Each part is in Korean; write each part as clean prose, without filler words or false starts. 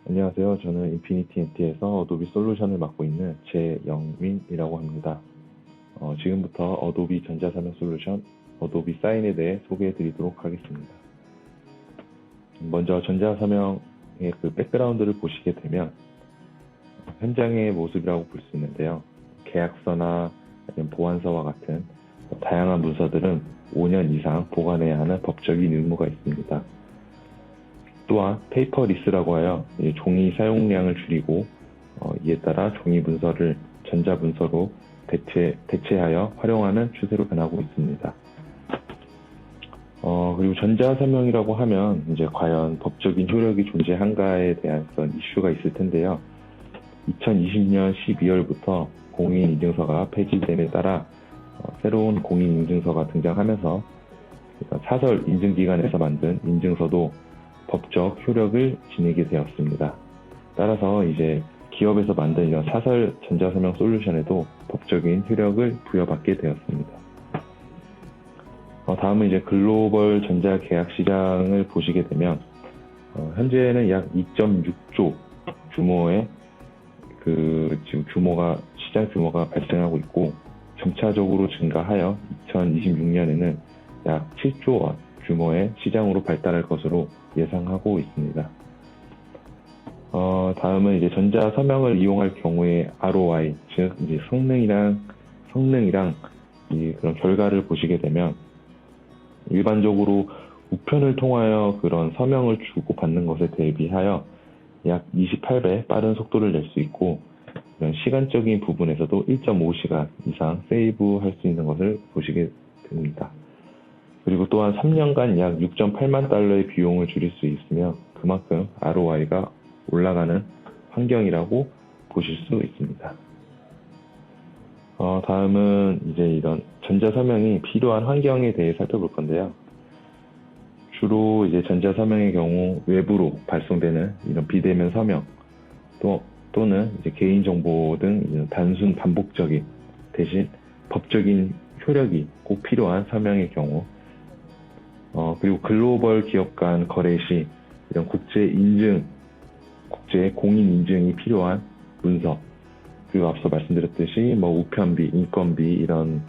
안녕하세요. 저는 인피니티 엔티에서 어도비 솔루션을 맡고 있는 제영민이라고 합니다. 지금부터 어도비 전자사면 솔루션, 어도비 사인에 대해 소개해 드리도록 하겠습니다. 먼저 전자사면의 그 백그라운드를 보시게 되면 현장의 모습이라고 볼 수 있는데요. 계약서나 아니면 보안서와 같은 다양한 문서들은 5년 이상 보관해야 하는 법적인 의무가 있습니다. 또한 페이퍼리스라고 하여 종이 사용량을 줄이고 이에 따라 종이 문서를 전자 문서로 대체하여 활용하는 추세로 변하고 있습니다. 그리고 전자서명이라고 하면 이제 과연 법적인 효력이 존재한가에 대한 그런 이슈가 있을 텐데요. 2020년 12월부터 공인인증서가 폐지됨에 따라 새로운 공인인증서가 등장하면서 사설 인증기관에서 만든 인증서도 법적 효력을 지니게 되었습니다. 따라서 이제 기업에서 만든 이런 사설 전자서명 솔루션에도 법적인 효력을 부여받게 되었습니다. 다음은 이제 글로벌 전자계약 시장을 보시게 되면 현재는 약 2.6조 규모의 지금 시장 규모가 발생하고 있고 점차적으로 증가하여 2026년에는 약 7조 원 규모의 시장으로 발달할 것으로 예상하고 있습니다. 다음은 이제 전자서명을 이용할 경우에 ROI, 즉 이제 성능이랑 그런 결과를 보시게 되면 일반적으로 우편을 통하여 그런 서명을 주고받는 것에 대비하여 약 28배 빠른 속도를 낼 수 있고 이런 시간적인 부분에서도 1.5시간 이상 세이브할 수 있는 것을 보시게 됩니다. 그리고 또한 3년간 약 6.8만 달러의 비용을 줄일 수 있으며 그만큼 ROI가 올라가는 환경이라고 보실 수 있습니다. 다음은 이제 이런 전자서명이 필요한 환경에 대해 살펴볼 건데요. 주로 이제 전자서명의 경우 외부로 발송되는 이런 비대면 서명 또는 이제 개인정보 등 이런 단순 반복적인 대신 법적인 효력이 꼭 필요한 서명의 경우 그리고 글로벌 기업 간 거래 시 이런 국제 공인 인증이 필요한 문서, 그리고 앞서 말씀드렸듯이 우편비, 인건비, 이런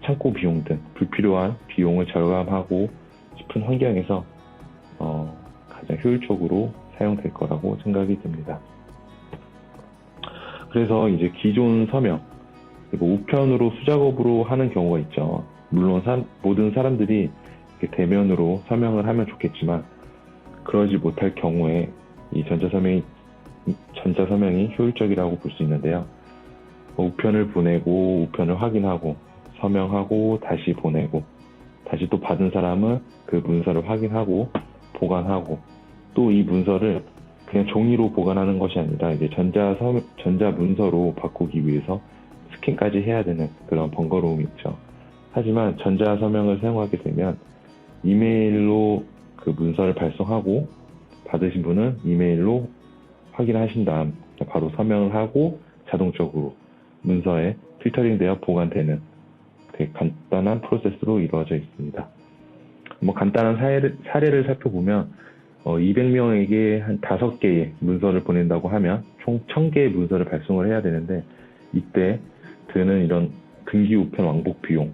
창고 비용 등 불필요한 비용을 절감하고 싶은 환경에서 가장 효율적으로 사용될 거라고 생각이 듭니다. 그래서 이제 기존 서명, 그리고 우편으로 수작업으로 하는 경우가 있죠. 물론 모든 사람들이 대면으로 서명을 하면 좋겠지만 그러지 못할 경우에 이 전자서명이 효율적이라고 볼 수 있는데요. 우편을 보내고 우편을 확인하고 서명하고 다시 보내고 다시 또 받은 사람은 그 문서를 확인하고 보관하고 또 이 문서를 그냥 종이로 보관하는 것이 아니라 이제 전자 문서로 바꾸기 위해서 스캔까지 해야 되는 그런 번거로움이 있죠. 하지만 전자서명을 사용하게 되면 이메일로 그 문서를 발송하고 받으신 분은 이메일로 확인하신 다음 바로 서명을 하고 자동적으로 문서에 필터링되어 보관되는 되게 간단한 프로세스로 이루어져 있습니다. 간단한 사례를 살펴보면 200명에게 한 5개의 문서를 보낸다고 하면 총 1000개의 문서를 발송을 해야 되는데 이때 드는 이런 등기 우편 왕복 비용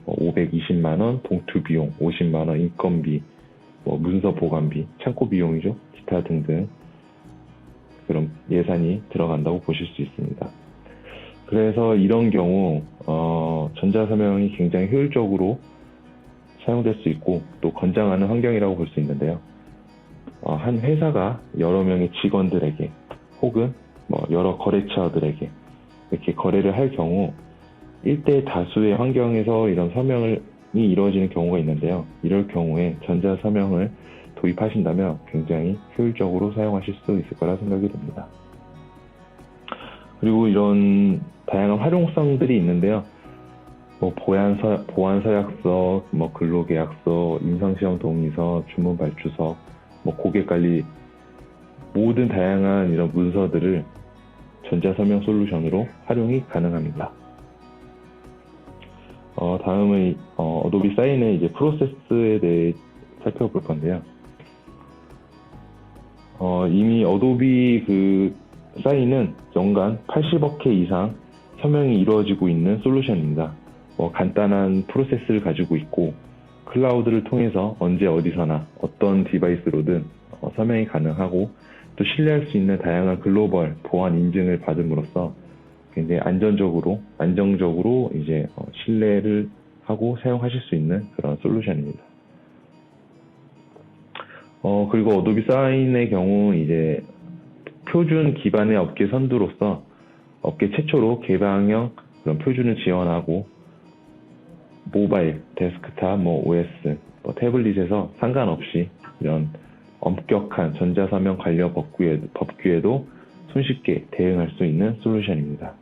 520만원, 봉투 비용 50만원, 인건비, 문서 보관비, 창고 비용이죠. 기타 등등 그런 예산이 들어간다고 보실 수 있습니다. 그래서 이런 경우 전자서명이 굉장히 효율적으로 사용될 수 있고 또 권장하는 환경이라고 볼 수 있는데요. 한 회사가 여러 명의 직원들에게 혹은 여러 거래처들에게 이렇게 거래를 할 경우 1대 다수의 환경에서 이런 서명이 이루어지는 경우가 있는데요. 이럴 경우에 전자서명을 도입하신다면 굉장히 효율적으로 사용하실 수 있을 거라 생각이 듭니다. 그리고 이런 다양한 활용성들이 있는데요. 보안서약서, 근로계약서, 임상시험 동의서, 주문발주서, 고객관리 모든 다양한 이런 문서들을 전자서명 솔루션으로 활용이 가능합니다. 다음은 어도비 사인의 이제 프로세스에 대해 살펴볼 건데요. 이미 어도비 그 사인은 연간 80억 회 이상 서명이 이루어지고 있는 솔루션입니다. 간단한 프로세스를 가지고 있고 클라우드를 통해서 언제 어디서나 어떤 디바이스로든 서명이 가능하고 또 신뢰할 수 있는 다양한 글로벌 보안 인증을 받음으로써 굉장히 안정적으로 이제 신뢰를 하고 사용하실 수 있는 그런 솔루션입니다. 그리고 어도비 사인의 경우 이제 표준 기반의 업계 선두로서 업계 최초로 개방형 그런 표준을 지원하고 모바일, 데스크탑, OS, 태블릿에서 상관없이 이런 엄격한 전자서명 관련 법규에도 손쉽게 대응할 수 있는 솔루션입니다.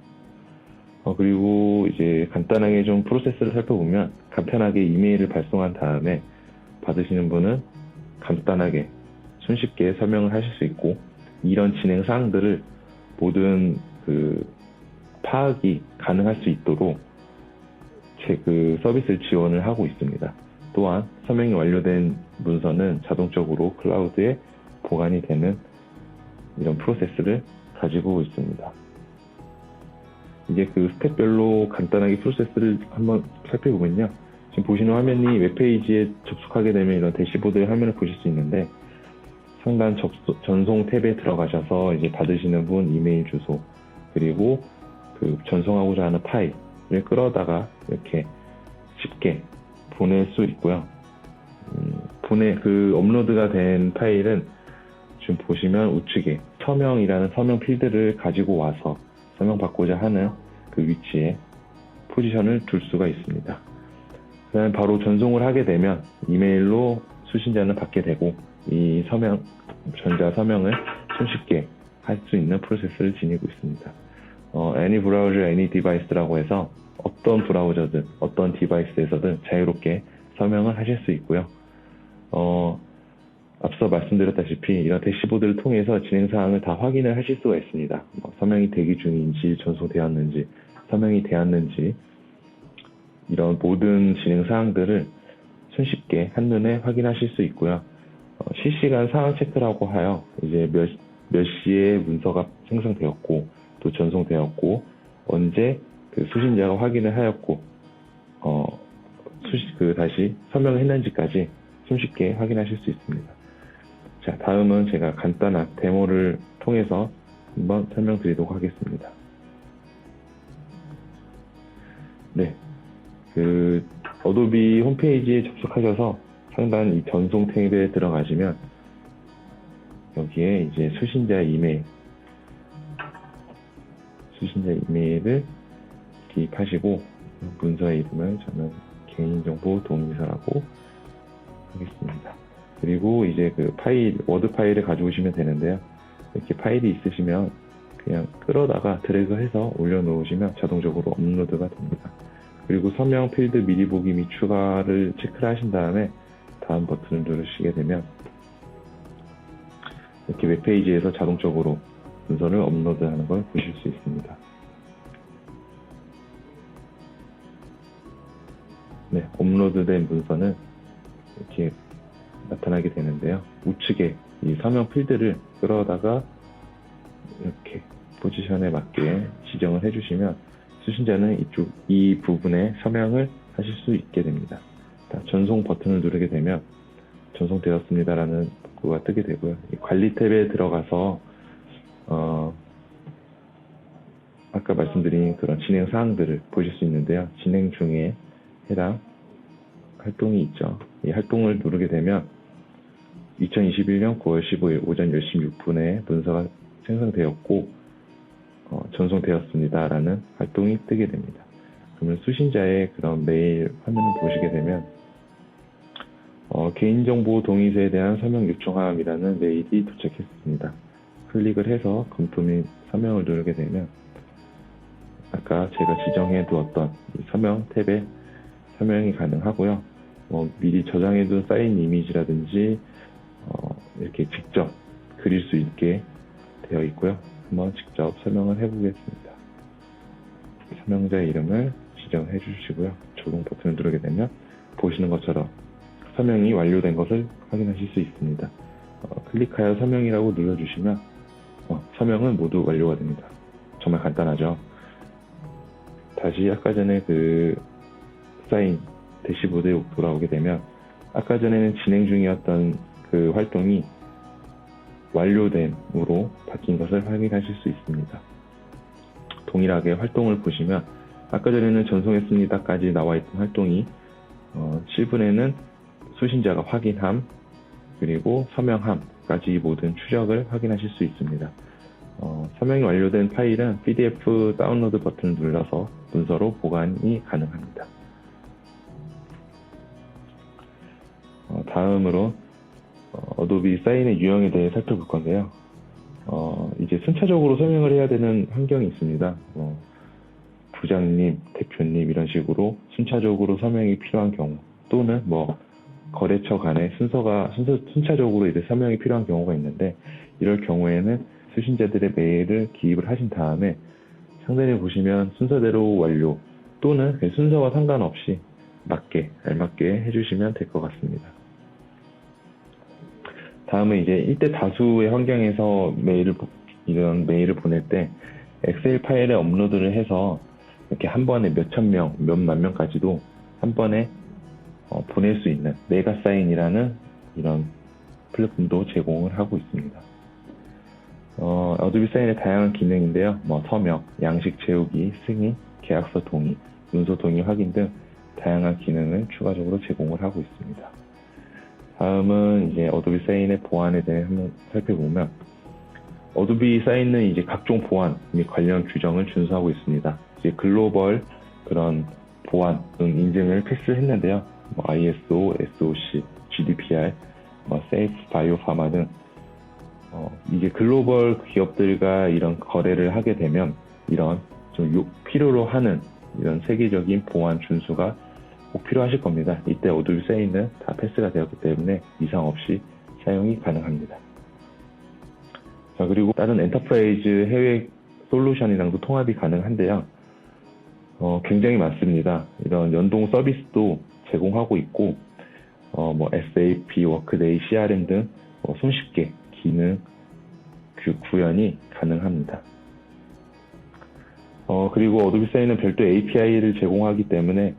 그리고 이제 간단하게 좀 프로세스를 살펴보면 간편하게 이메일을 발송한 다음에 받으시는 분은 간단하게 손쉽게 서명을 하실 수 있고 이런 진행 사항들을 모든 파악이 가능할 수 있도록 그 서비스를 지원을 하고 있습니다. 또한 서명이 완료된 문서는 자동적으로 클라우드에 보관이 되는 이런 프로세스를 가지고 있습니다. 이제 그 스텝별로 간단하게 프로세스를 한번 살펴보면요. 지금 보시는 화면이 웹페이지에 접속하게 되면 이런 대시보드의 화면을 보실 수 있는데 상단 전송 탭에 들어가셔서 이제 받으시는 분 이메일 주소 그리고 그 전송하고자 하는 파일을 끌어다가 이렇게 쉽게 보낼 수 있고요. 업로드가 된 파일은 지금 보시면 우측에 서명이라는 서명 필드를 가지고 와서 서명받고자 하는 그 위치에 포지션을 둘 수가 있습니다. 그다음에 바로 전송을 하게 되면 이메일로 수신자는 받게 되고 이 전자 서명을 손쉽게 할 수 있는 프로세스를 지니고 있습니다. Any browser, any device라고 해서 어떤 브라우저든 어떤 디바이스에서든 자유롭게 서명을 하실 수 있고요. 앞서 말씀드렸다시피 이런 대시보드를 통해서 진행사항을 다 확인을 하실 수가 있습니다. 서명이 대기 중인지 전송되었는지 서명이 되었는지 이런 모든 진행사항들을 손쉽게 한눈에 확인하실 수 있고요. 실시간 상황 체크라고 하여 이제 몇 시에 문서가 생성되었고 또 전송되었고 언제 그 수신자가 확인을 하였고 다시 서명을 했는지까지 손쉽게 확인하실 수 있습니다. 자, 다음은 제가 간단한 데모를 통해서 한번 설명드리도록 하겠습니다. 네, 그 어도비 홈페이지에 접속하셔서 상단 이 전송 탭에 들어가시면 여기에 이제 수신자 이메일을 기입하시고 문서의 이름을 저는 개인정보 동의서라고 하겠습니다. 그리고 이제 그 워드 파일을 가져오시면 되는데요. 이렇게 파일이 있으시면 그냥 끌어다가 드래그해서 올려놓으시면 자동적으로 업로드가 됩니다. 그리고 서명 필드 미리 보기 및 추가를 체크를 하신 다음에 다음 버튼을 누르시게 되면 이렇게 웹페이지에서 자동적으로 문서를 업로드하는 걸 보실 수 있습니다. 네, 업로드된 문서는 이렇게 나타나게 되는데요. 우측에 이 서명 필드를 끌어다가 이렇게 포지션에 맞게 지정을 해주시면 수신자는 이 부분에 서명을 하실 수 있게 됩니다. 전송 버튼을 누르게 되면 전송되었습니다라는 문구가 뜨게 되고요. 이 관리 탭에 들어가서 아까 말씀드린 그런 진행 사항들을 보실 수 있는데요. 진행 중에 해당 활동이 있죠. 이 활동을 누르게 되면 2021년 9월 15일 오전 10시 6분에 문서가 생성되었고 전송되었습니다 라는 활동이 뜨게 됩니다. 그러면 수신자의 그런 메일 화면을 보시게 되면 개인정보 동의서에 대한 서명 요청함이라는 메일이 도착했습니다. 클릭을 해서 검토 및 서명을 누르게 되면 아까 제가 지정해 두었던 이 서명 탭에 서명이 가능하고요. 미리 저장해둔 사인 이미지라든지 이렇게 직접 그릴 수 있게 되어 있고요. 한번 직접 설명을 해보겠습니다. 서명자의 이름을 지정해 주시고요. 적용 버튼을 누르게 되면 보시는 것처럼 서명이 완료된 것을 확인하실 수 있습니다. 클릭하여 서명이라고 눌러주시면 서명은 모두 완료가 됩니다. 정말 간단하죠. 다시 아까 전에 그 사인 대시보드에 돌아오게 되면 아까 전에는 진행 중이었던 그 활동이 완료됨으로 바뀐 것을 확인하실 수 있습니다. 동일하게 활동을 보시면 아까 전에는 전송했습니다까지 나와 있던 활동이 7분에는 수신자가 확인함 그리고 서명함까지 모든 추적을 확인하실 수 있습니다. 서명이 완료된 파일은 PDF 다운로드 버튼을 눌러서 문서로 보관이 가능합니다. 다음으로 어도비 사인의 유형에 대해 살펴볼 건데요. 이제 순차적으로 서명을 해야 되는 환경이 있습니다. 부장님, 대표님 이런 식으로 순차적으로 서명이 필요한 경우 또는 거래처 간에 순차적으로 이제 서명이 필요한 경우가 있는데 이럴 경우에는 수신자들의 메일을 기입을 하신 다음에 상단에 보시면 순서대로 완료 또는 순서와 상관없이 알맞게 해주시면 될 것 같습니다. 다음은 이제 1대 다수의 환경에서 이런 메일을 보낼 때 엑셀 파일에 업로드를 해서 이렇게 한 번에 몇천 명, 몇만 명까지도 한 번에 보낼 수 있는 메가사인이라는 이런 플랫폼도 제공을 하고 있습니다. 어도비 사인의 다양한 기능인데요. 서명, 양식 채우기, 승인, 계약서 동의, 문서 동의 확인 등 다양한 기능을 추가적으로 제공을 하고 있습니다. 다음은 이제 어도비 사인의 보안에 대해 한번 살펴보면 어도비 사인은 이제 각종 보안 및 관련 규정을 준수하고 있습니다. 이제 글로벌 그런 보안 인증을 패스했는데요. ISO, SOC, GDPR, 세이프 바이오 파마 등 이게 글로벌 기업들과 이런 거래를 하게 되면 이런 좀 필요로 하는 이런 세계적인 보안 준수가 꼭 필요하실 겁니다. 이때 어도비 사인은 다 패스가 되었기 때문에 이상 없이 사용이 가능합니다. 자, 그리고 다른 엔터프라이즈 해외 솔루션이랑도 통합이 가능한데요. 굉장히 많습니다. 이런 연동 서비스도 제공하고 있고, SAP, 워크데이, CRM 등 손쉽게 기능 구현이 가능합니다. 그리고 어도비 사인은 별도 API를 제공하기 때문에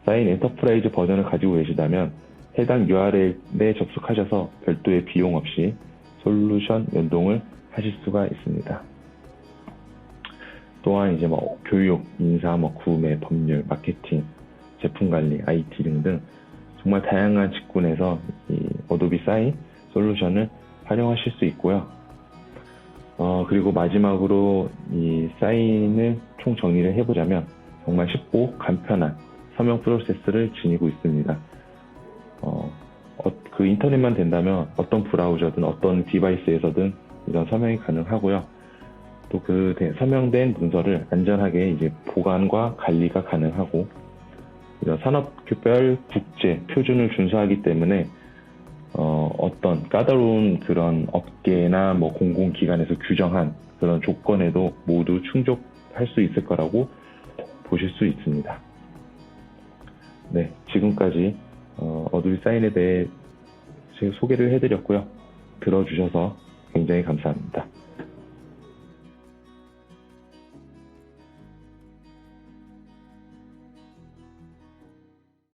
사인 엔터프라이즈 버전을 가지고 계시다면 해당 URL에 접속하셔서 별도의 비용 없이 솔루션 연동을 하실 수가 있습니다. 또한 이제 교육, 인사, 구매, 법률, 마케팅, 제품 관리, IT 등등 정말 다양한 직군에서 이 어도비 사인 솔루션을 활용하실 수 있고요. 그리고 마지막으로 이 사인을 총 정리를 해보자면 정말 쉽고 간편한 서명 프로세스를 지니고 있습니다. 그 인터넷만 된다면 어떤 브라우저든 어떤 디바이스에서든 이런 서명이 가능하고요. 또 그 서명된 문서를 안전하게 이제 보관과 관리가 가능하고 이런 산업별 국제 표준을 준수하기 때문에 어떤 까다로운 그런 업계나 공공기관에서 규정한 그런 조건에도 모두 충족할 수 있을 거라고 보실 수 있습니다. 네, 지금까지 어도비 사인에 대해 소개를 해드렸고요. 들어주셔서 굉장히 감사합니다.